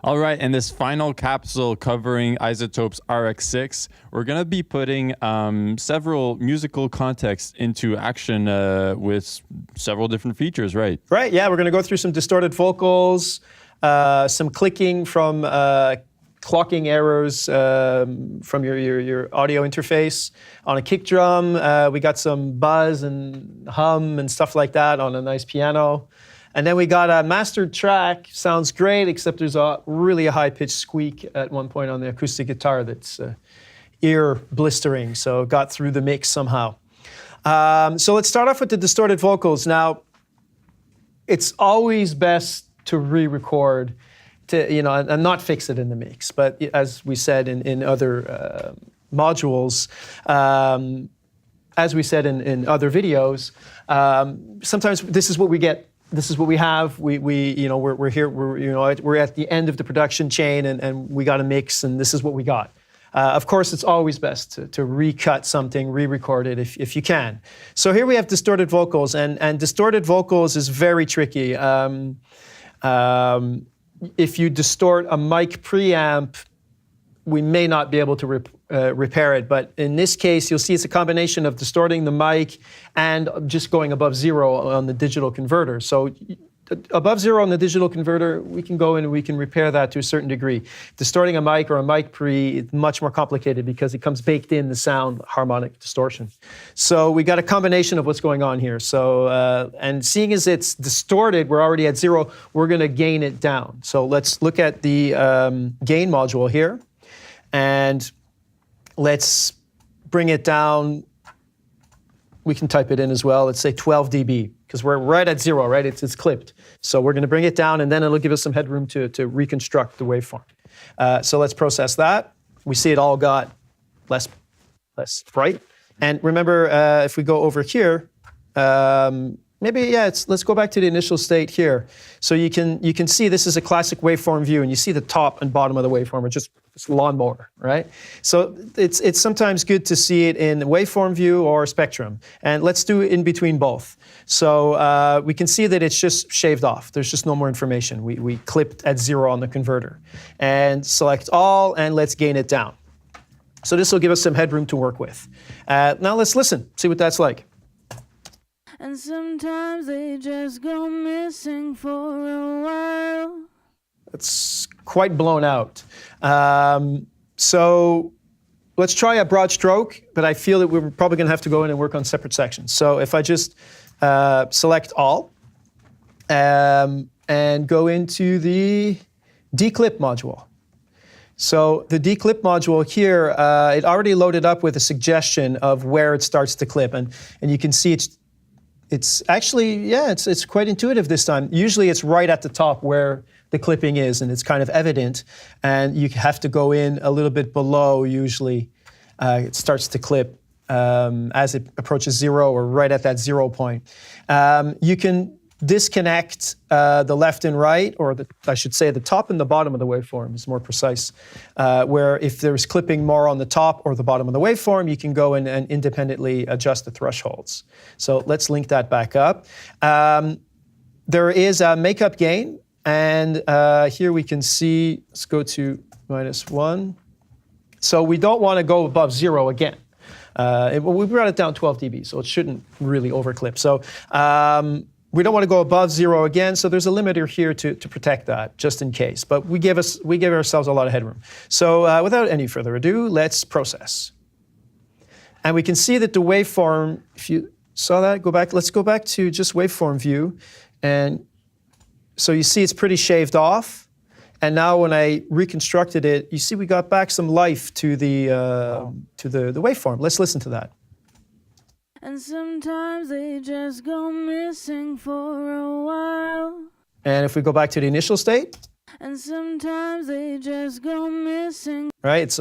All right, in this final capsule covering iZotope's RX6, we're going to be putting several musical contexts into action with several different features, right? Right, yeah, we're going to go through some distorted vocals, some clicking from clocking errors from your audio interface. On a kick drum, we got some buzz and hum and stuff like that on a nice piano. And then we got a mastered track, sounds great, except there's a really high-pitched squeak at one point on the acoustic guitar that's ear blistering, so got through the mix somehow. So let's start off with the distorted vocals. Now, it's always best to re-record, and not fix it in the mix. But as we said in other modules, as we said in other videos, sometimes this is what we get. This is what we have. We're here. We're at the end of the production chain, and we got a mix, and this is what we got. Of course, it's always best to recut something, re-record it if you can. So here we have distorted vocals, and distorted vocals is very tricky. If you distort a mic preamp, we may not be able to repair it, but in this case, you'll see it's a combination of distorting the mic and just going above zero on the digital converter. So above zero on the digital converter, we can go in and we can repair that to a certain degree. Distorting a mic or a mic pre is much more complicated because it comes baked in the sound harmonic distortion. So we got a combination of what's going on here. So, and seeing as it's distorted, we're already at zero, we're gonna gain it down. So let's look at the gain module here. And let's bring it down. We can type it in as well. Let's say 12 dB, because we're right at zero, right? It's clipped. So we're going to bring it down, and then it'll give us some headroom to reconstruct the waveform. So let's process that. We see it all got less bright. And remember, if we go over here, let's go back to the initial state here. So you can see this is a classic waveform view, and you see the top and bottom of the waveform are just lawnmower, right? So it's sometimes good to see it in waveform view or spectrum. And let's do it in between both. So we can see that it's just shaved off. There's just no more information. We clipped at zero on the converter. And select all, and let's gain it down. So this will give us some headroom to work with. Now let's listen, see what that's like. And sometimes they just go missing for a while. It's quite blown out. So let's try a broad stroke, but I feel that we're probably going to have to go in and work on separate sections. So if I just select all and go into the declip module. So the declip module here, it already loaded up with a suggestion of where it starts to clip. And you can see it's actually, it's quite intuitive this time. Usually it's right at the top where the clipping is, and it's kind of evident. And you have to go in a little bit below, usually. It starts to clip as it approaches zero or right at that 0 point. You can disconnect the left and right, or I should say the top and the bottom of the waveform is more precise, where if there's clipping more on the top or the bottom of the waveform, you can go in and independently adjust the thresholds. So let's link that back up. There is a makeup gain, and here we can see, let's go to -1. So we don't want to go above zero again. We brought it down 12 dB, so it shouldn't really overclip. So we don't want to go above zero again, so there's a limiter here to protect that, just in case. But we give ourselves a lot of headroom. So without any further ado, let's process. And we can see that the waveform, if you saw that, let's go back to just waveform view. And so you see it's pretty shaved off. And now when I reconstructed it, you see we got back some life to the waveform. Let's listen to that. And sometimes they just go missing for a while. And if we go back to the initial state. And sometimes they just go missing. Right, it's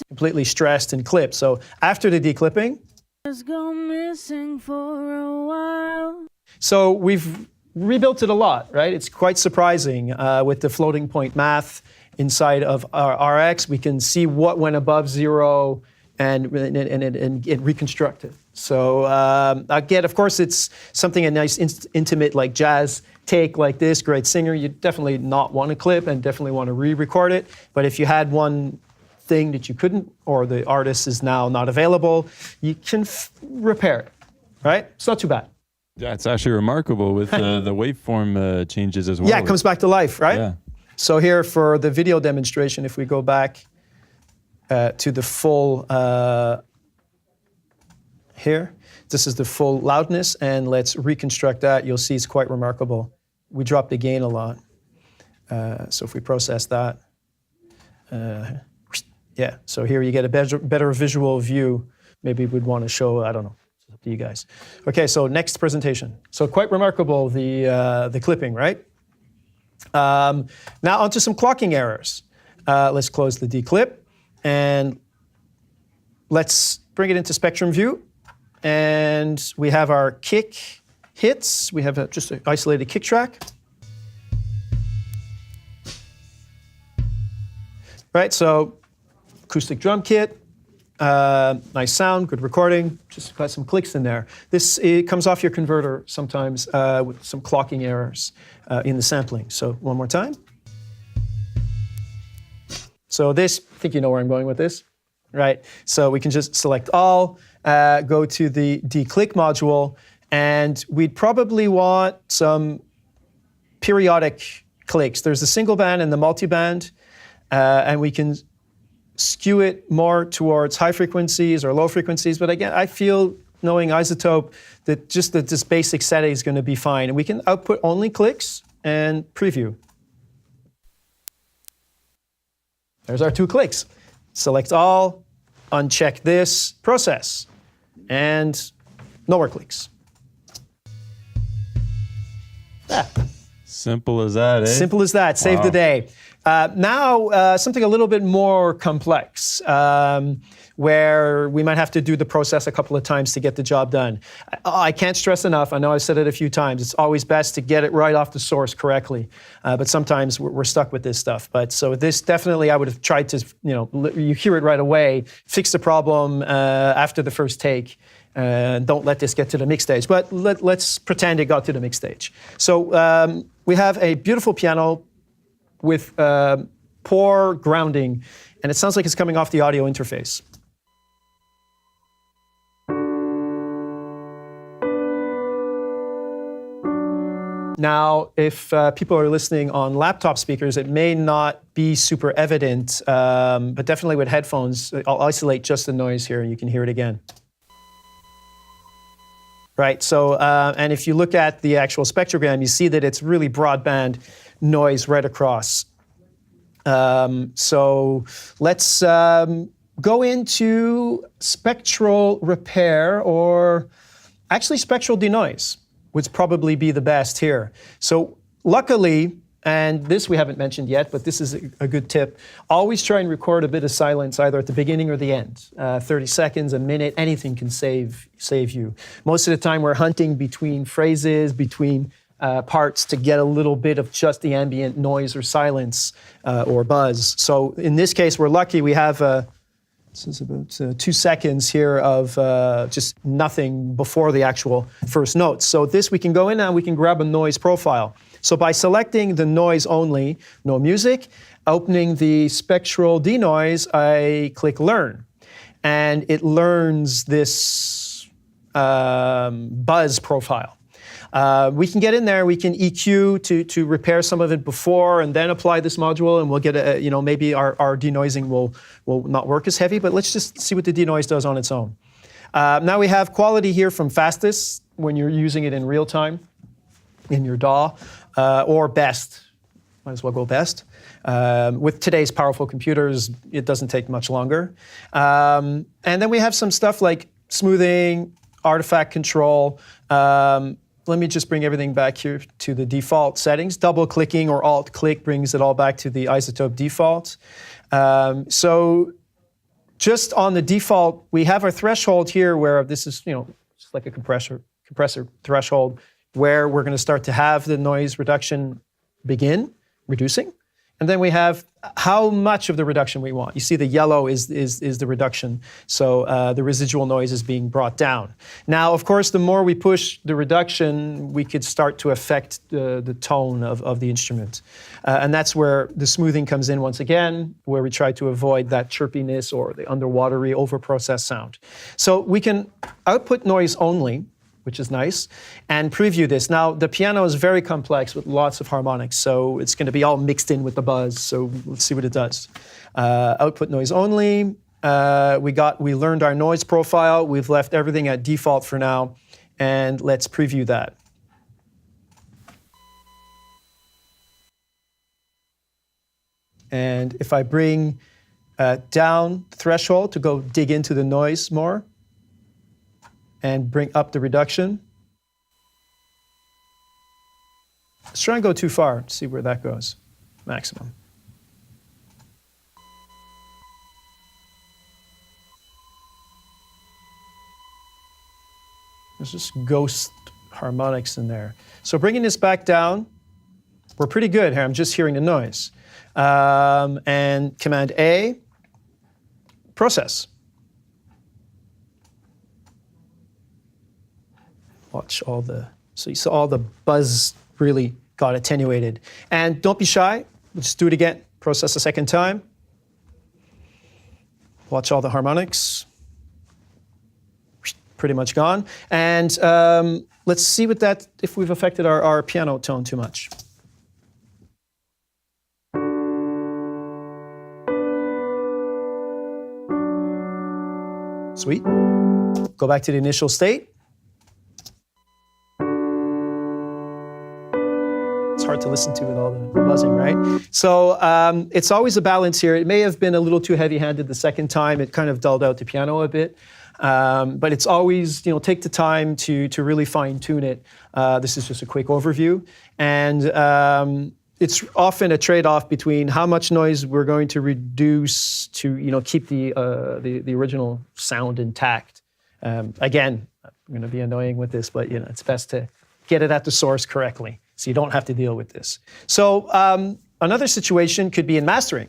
completely stressed and clipped. So after the declipping. Just go missing for a while. So we've rebuilt it a lot, right? It's quite surprising with the floating point math inside of our RX. We can see what went above zero and reconstruct it. So again, of course, it's something a nice intimate like jazz take like this, great singer, you definitely not want to clip and definitely want to re-record it. But if you had one thing that you couldn't, or the artist is now not available, you can repair it, right? It's not too bad. Yeah, it's actually remarkable with the waveform changes as well. Yeah, it comes back to life, right? Yeah. So here for the video demonstration, if we go back to the full, here, this is the full loudness, and let's reconstruct that. You'll see it's quite remarkable. We dropped the gain a lot. So if we process that, yeah, so here you get a better visual view. Maybe we'd want to show, I don't know, it's up to you guys. Okay, so next presentation. So quite remarkable, the clipping, right? Now onto some clocking errors. Let's close the declip, and let's bring it into spectrum view. And we have our kick hits. We have just an isolated kick track. Right, so acoustic drum kit, nice sound, good recording, just got some clicks in there. It comes off your converter sometimes with some clocking errors in the sampling. So one more time. So this, I think you know where I'm going with this, right? So we can just select all, go to the declick module, and we'd probably want some periodic clicks. There's the single band and the multi-band, and we can skew it more towards high frequencies or low frequencies. But again, I feel, knowing iZotope, that just this basic setting is going to be fine. And we can output only clicks and preview. There's our 2 clicks. Select all, uncheck this, process, and no more clicks. Ah. Simple as that, eh? Simple as that. Save the day. Now, something a little bit more complex, where we might have to do the process a couple of times to get the job done. I can't stress enough, I know I've said it a few times, it's always best to get it right off the source correctly, but sometimes we're stuck with this stuff. But so this definitely, I would have tried to, you hear it right away, fix the problem after the first take. Don't let this get to the mix stage, but let's pretend it got to the mix stage. So we have a beautiful piano with poor grounding, and it sounds like it's coming off the audio interface. Now, if people are listening on laptop speakers, it may not be super evident, but definitely with headphones, I'll isolate just the noise here and you can hear it again. Right, so, and if you look at the actual spectrogram, you see that it's really broadband noise right across. So let's go into spectral repair, or actually spectral denoise would probably be the best here. So luckily, and this we haven't mentioned yet, but this is a good tip, always try and record a bit of silence either at the beginning or the end. 30 seconds, a minute, anything can save you. Most of the time we're hunting between phrases, between parts to get a little bit of just the ambient noise or silence or buzz. So in this case, we're lucky we have this is about 2 seconds here of just nothing before the actual first notes. So this, we can go in and we can grab a noise profile. So by selecting the noise only, no music, opening the spectral denoise, I click learn. And it learns this buzz profile. We can get in there, we can EQ to repair some of it before and then apply this module, and we'll get maybe our denoising will not work as heavy, but let's just see what the denoise does on its own. Now we have quality here from fastest when you're using it in real time in your DAW, or best, might as well go best. With today's powerful computers, it doesn't take much longer. And then we have some stuff like smoothing, artifact control. Let me just bring everything back here to the default settings. Double clicking or alt click brings it all back to the iZotope default. So just on the default, we have our threshold here where this is, just like a compressor threshold, where we're going to start to have the noise reduction begin reducing. And then we have how much of the reduction we want. You see the yellow is the reduction. So the residual noise is being brought down. Now, of course, the more we push the reduction, we could start to affect the tone of the instrument. And that's where the smoothing comes in once again, where we try to avoid that chirpiness or the underwatery, over-processed sound. So we can output noise only, which is nice, and preview this. Now, the piano is very complex with lots of harmonics, so it's going to be all mixed in with the buzz, so let's see what it does. Output noise only. We learned our noise profile. We've left everything at default for now, and let's preview that. And if I bring down threshold to go dig into the noise more, and bring up the reduction. Let's try and go too far, see where that goes. Maximum. There's just ghost harmonics in there. So bringing this back down, we're pretty good here. I'm just hearing the noise. And Command A, process. Watch all so you saw all the buzz really got attenuated. And don't be shy, we'll just do it again. Process a second time. Watch all the harmonics. Pretty much gone. And let's see if we've affected our piano tone too much. Sweet. Go back to the initial state. It's hard to listen to with all the buzzing, right? So it's always a balance here. It may have been a little too heavy-handed the second time. It kind of dulled out the piano a bit. But it's always, take the time to really fine-tune it. This is just a quick overview. And it's often a trade-off between how much noise we're going to reduce to, keep the original sound intact. Again, I'm going to be annoying with this, but, it's best to get it at the source correctly, so you don't have to deal with this. So another situation could be in mastering.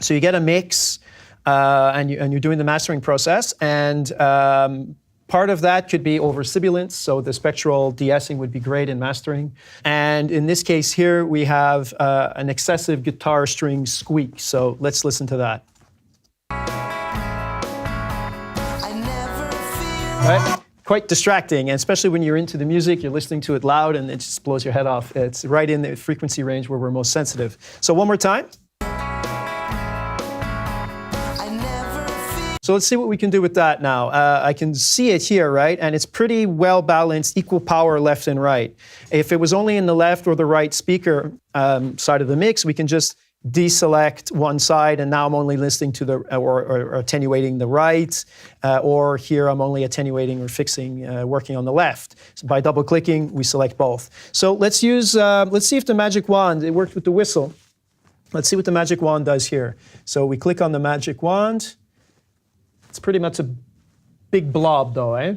So you get a mix, and you're doing the mastering process, and part of that could be over sibilance, so the spectral de-essing would be great in mastering. And in this case here, we have an excessive guitar string squeak, so let's listen to that. Right? Quite distracting, and especially when you're into the music, you're listening to it loud, and it just blows your head off. It's right in the frequency range where we're most sensitive. So one more time. So let's see what we can do with that now. I can see it here, right? And it's pretty well balanced, equal power left and right. If it was only in the left or the right speaker side of the mix, we can just deselect one side, and now I'm only listening to or attenuating the right, or here I'm only attenuating or fixing, working on the left. So by double clicking, we select both. So let's see if the magic wand, it worked with the whistle. Let's see what the magic wand does here. So we click on the magic wand. It's pretty much a big blob though, eh?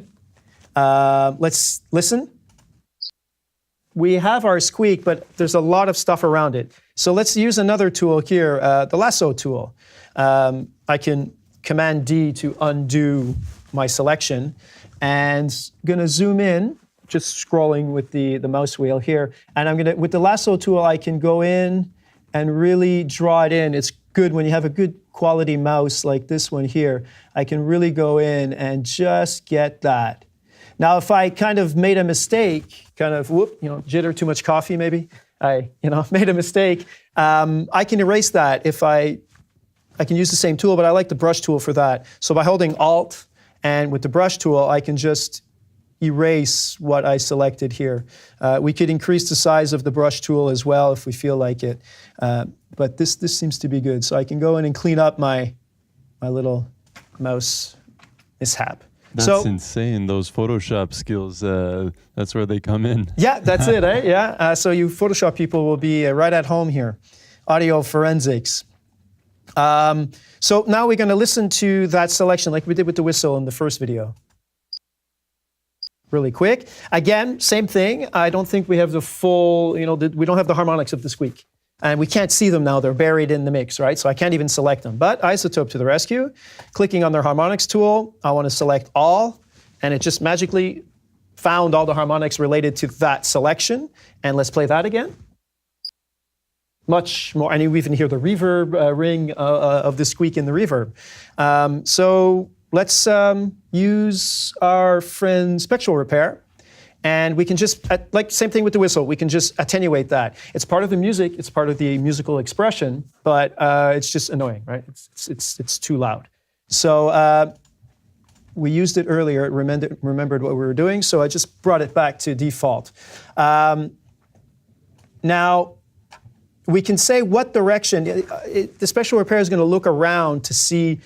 Let's listen. We have our squeak, but there's a lot of stuff around it. So let's use another tool here, the lasso tool. I can Command D to undo my selection, and I'm gonna zoom in, just scrolling with the mouse wheel here. And with the lasso tool, I can go in and really draw it in. It's good when you have a good quality mouse like this one here. I can really go in and just get that. Now, if I kind of made a mistake, jitter, too much coffee maybe, I made a mistake, I can erase that if I can use the same tool, but I like the brush tool for that. So by holding Alt and with the brush tool, I can just erase what I selected here. We could increase the size of the brush tool as well if we feel like it. But this seems to be good. So I can go in and clean up my little mouse mishap. That's insane, those Photoshop skills. That's where they come in. Yeah, that's it, eh? Yeah. So you Photoshop people will be right at home here. Audio forensics. So now we're going to listen to that selection like we did with the whistle in the first video. Really quick. Again, same thing. I don't think we have the full, we don't have the harmonics of the squeak. And we can't see them now, they're buried in the mix, right? So I can't even select them. But iZotope to the rescue. Clicking on their harmonics tool, I want to select all, and it just magically found all the harmonics related to that selection. And let's play that again. Much more, and you even hear the reverb ring of the squeak in the reverb. So let's use our friend Spectral Repair. And we can just, like same thing with the whistle, we can just attenuate that. It's part of the music, it's part of the musical expression, but it's just annoying, right? It's too loud. So we used it earlier, it remembered what we were doing, so I just brought it back to default. Now, we can say what direction, the Spectral Repair is going to look around to see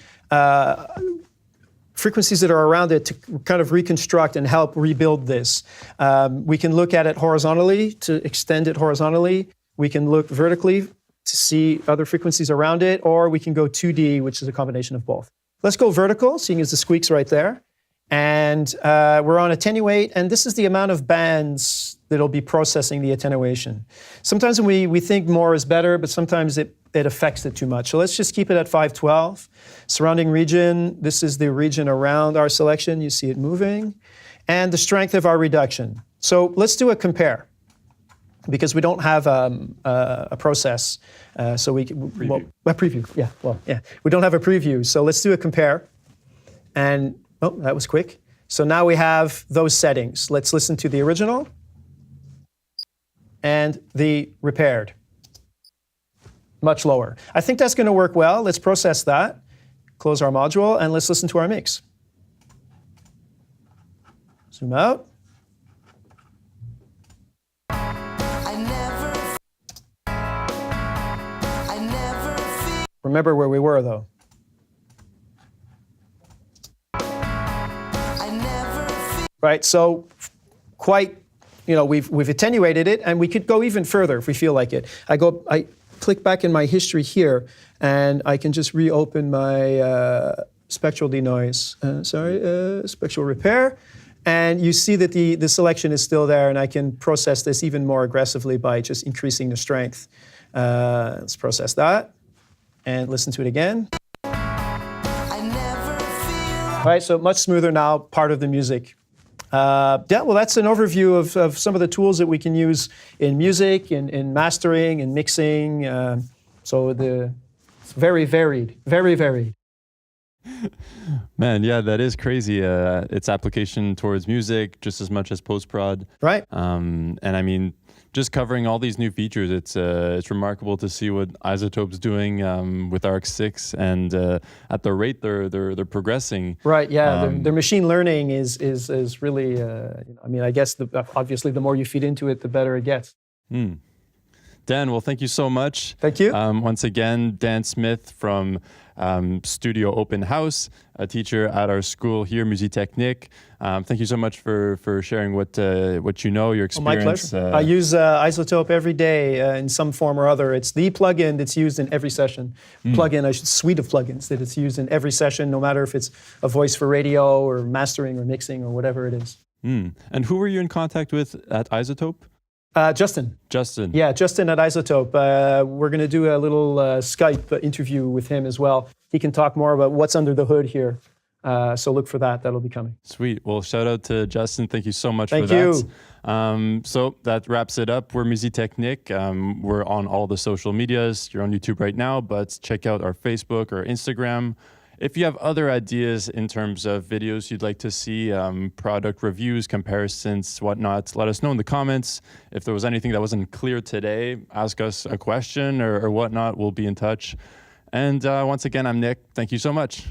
frequencies that are around it to kind of reconstruct and help rebuild this. We can look at it horizontally to extend it horizontally. We can look vertically to see other frequencies around it, or we can go 2D, which is a combination of both. Let's go vertical, seeing as the squeak's right there. And we're on attenuate, and this is the amount of bands that'll be processing the attenuation. Sometimes we think more is better, but sometimes it affects it too much. So let's just keep it at 512. Surrounding region, this is the region around our selection. You see it moving. And the strength of our reduction. So let's do a compare, because we don't have a process. So we can, well, a preview, yeah, well, yeah. We don't have a preview, so let's do a compare. And, oh, that was quick. So now we have those settings. Let's listen to the original and the repaired. Much lower. I think that's going to work well. Let's process that. Close our module, and let's listen to our mix. Zoom out. Remember where we were, though. Right, so quite, you know, we've attenuated it, and we could go even further if we feel like it. I click back in my history here, and I can just reopen my spectral denoise. Spectral repair, and you see that the selection is still there, and I can process this even more aggressively by just increasing the strength. Let's process that, and listen to it again. Right, so much smoother now, part of the music. Yeah, well, that's an overview of some of the tools that we can use in music, in mastering, and mixing. So it's very varied, very varied. Man, yeah, that is crazy. It's application towards music just as much as post-prod. Right. And I mean, just covering all these new features, it's remarkable to see what iZotope's doing with RX6, and at the rate they're progressing. Right. Yeah. Their machine learning is really. I mean, I guess obviously the more you feed into it, the better it gets. Dan, well, thank you so much. Thank you. Once again, Dan Smith from Studio Open House, a teacher at our school here, Musitechnique. Thank you so much for sharing what you know, your experience. My pleasure. I use iZotope every day in some form or other. It's the plugin that's used in every session. Suite of plugins that it's used in every session, no matter if it's a voice for radio or mastering or mixing or whatever it is. And who were you in contact with at iZotope? Justin. Justin. Yeah, Justin at iZotope. We're going to do a little Skype interview with him as well. He can talk more about what's under the hood here. So look for that. That'll be coming. Sweet. Well, shout out to Justin. Thank you so much for that. Thank you. So that wraps it up. We're Musitechnique. We're on all the social medias. You're on YouTube right now, but check out our Facebook or Instagram. If you have other ideas in terms of videos you'd like to see, product reviews, comparisons, whatnot, let us know in the comments. If there was anything that wasn't clear today, ask us a question or whatnot. We'll be in touch. And once again, I'm Nick. Thank you so much.